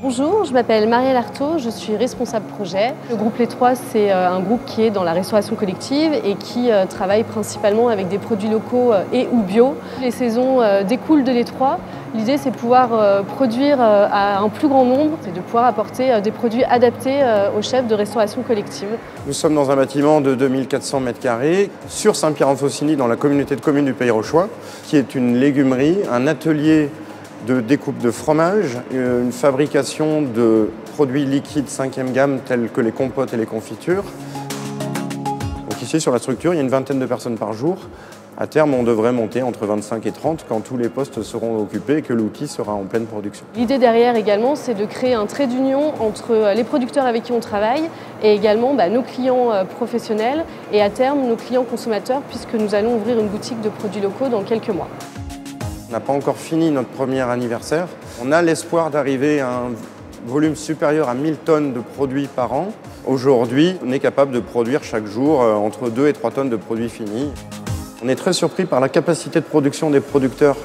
Bonjour, je m'appelle Marielle Artaud, je suis responsable projet. Le groupe Les Trois, c'est un groupe qui est dans la restauration collective et qui travaille principalement avec des produits locaux et ou bio. Les saisons découlent de Les Trois. L'idée, c'est de pouvoir produire à un plus grand nombre et de pouvoir apporter des produits adaptés aux chefs de restauration collective. Nous sommes dans un bâtiment de 2400 m² sur Saint-Pierre-en-Faucigny, dans la communauté de communes du Pays Rochois, qui est une légumerie, un atelier de découpe de fromage, une fabrication de produits liquides 5e gamme tels que les compotes et les confitures. Donc ici sur la structure, il y a une vingtaine de personnes par jour. À terme, on devrait monter entre 25 et 30 quand tous les postes seront occupés et que l'outil sera en pleine production. L'idée derrière également, c'est de créer un trait d'union entre les producteurs avec qui on travaille et également nos clients professionnels et à terme nos clients consommateurs, puisque nous allons ouvrir une boutique de produits locaux dans quelques mois. On n'a pas encore fini notre premier anniversaire. On a l'espoir d'arriver à un volume supérieur à 1000 tonnes de produits par an. Aujourd'hui, on est capable de produire chaque jour entre 2 et 3 tonnes de produits finis. On est très surpris par la capacité de production des producteurs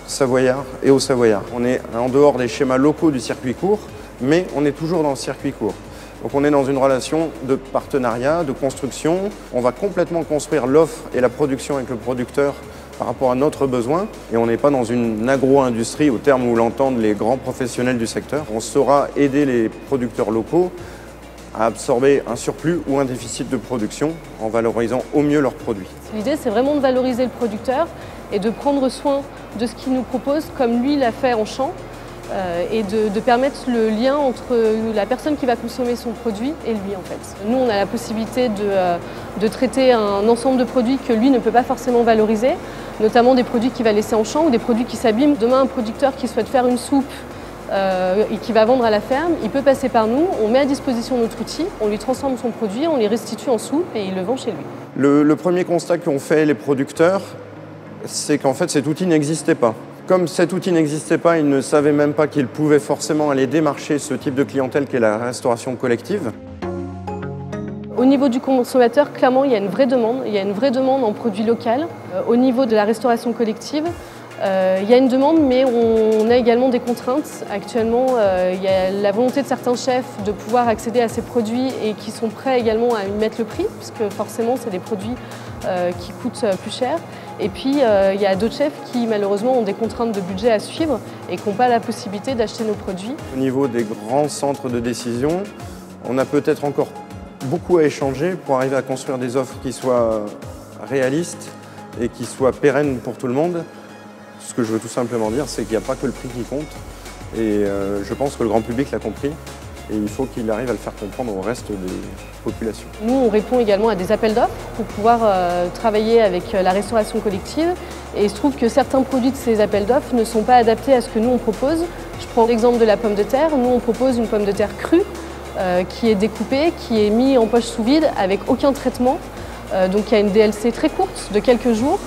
savoyards et haut-savoyards. On est en dehors des schémas locaux du circuit court, mais on est toujours dans le circuit court. Donc on est dans une relation de partenariat, de construction. On va complètement construire l'offre et la production avec le producteur par rapport à notre besoin. Et on n'est pas dans une agro-industrie au terme où l'entendent les grands professionnels du secteur. On saura aider les producteurs locaux à absorber un surplus ou un déficit de production en valorisant au mieux leurs produits. L'idée, c'est vraiment de valoriser le producteur et de prendre soin de ce qu'il nous propose, comme lui l'a fait en champ, et de permettre le lien entre la personne qui va consommer son produit et lui en fait. Nous, on a la possibilité de traiter un ensemble de produits que lui ne peut pas forcément valoriser, notamment des produits qu'il va laisser en champ ou des produits qui s'abîment. Demain, un producteur qui souhaite faire une soupe et qui va vendre à la ferme, il peut passer par nous, on met à disposition notre outil, on lui transforme son produit, on les restitue en soupe et il le vend chez lui. Le premier constat qu'ont fait les producteurs, c'est qu'en fait cet outil n'existait pas. Comme cet outil n'existait pas, ils ne savaient même pas qu'ils pouvaient forcément aller démarcher ce type de clientèle qu'est la restauration collective. Au niveau du consommateur, clairement, il y a une vraie demande. Il y a une vraie demande en produits locaux. Au niveau de la restauration collective, il y a une demande, mais on a également des contraintes. Actuellement, il y a la volonté de certains chefs de pouvoir accéder à ces produits et qui sont prêts également à y mettre le prix, puisque forcément, c'est des produits qui coûtent plus cher. Et puis, il y a d'autres chefs qui, malheureusement, ont des contraintes de budget à suivre et qui n'ont pas la possibilité d'acheter nos produits. Au niveau des grands centres de décision, on a peut-être encore beaucoup à échanger pour arriver à construire des offres qui soient réalistes et qui soient pérennes pour tout le monde. Ce que je veux tout simplement dire, c'est qu'il n'y a pas que le prix qui compte. Et je pense que le grand public l'a compris. Et il faut qu'il arrive à le faire comprendre au reste des populations. Nous, on répond également à des appels d'offres pour pouvoir travailler avec la restauration collective. Et il se trouve que certains produits de ces appels d'offres ne sont pas adaptés à ce que nous, on propose. Je prends l'exemple de la pomme de terre. Nous, on propose une pomme de terre crue qui est découpée, qui est mise en poche sous vide avec aucun traitement. Donc il y a une DLC très courte de quelques jours.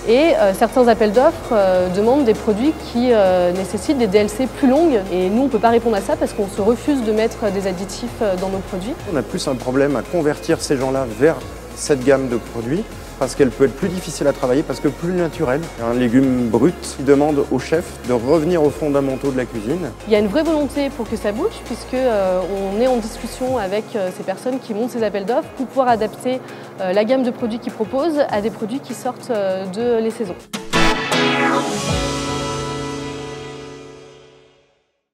Et certains appels d'offres demandent des produits qui nécessitent des DLC plus longues. Et nous, on ne peut pas répondre à ça parce qu'on se refuse de mettre des additifs dans nos produits. On a plus un problème à convertir ces gens-là vers cette gamme de produits parce qu'elle peut être plus difficile à travailler, parce que plus naturelle. Un légume brut qui demande au chef de revenir aux fondamentaux de la cuisine. Il y a une vraie volonté pour que ça bouge, puisqu'on est en discussion avec ces personnes qui montent ces appels d'offres pour pouvoir adapter la gamme de produits qu'ils proposent à des produits qui sortent de les saisons.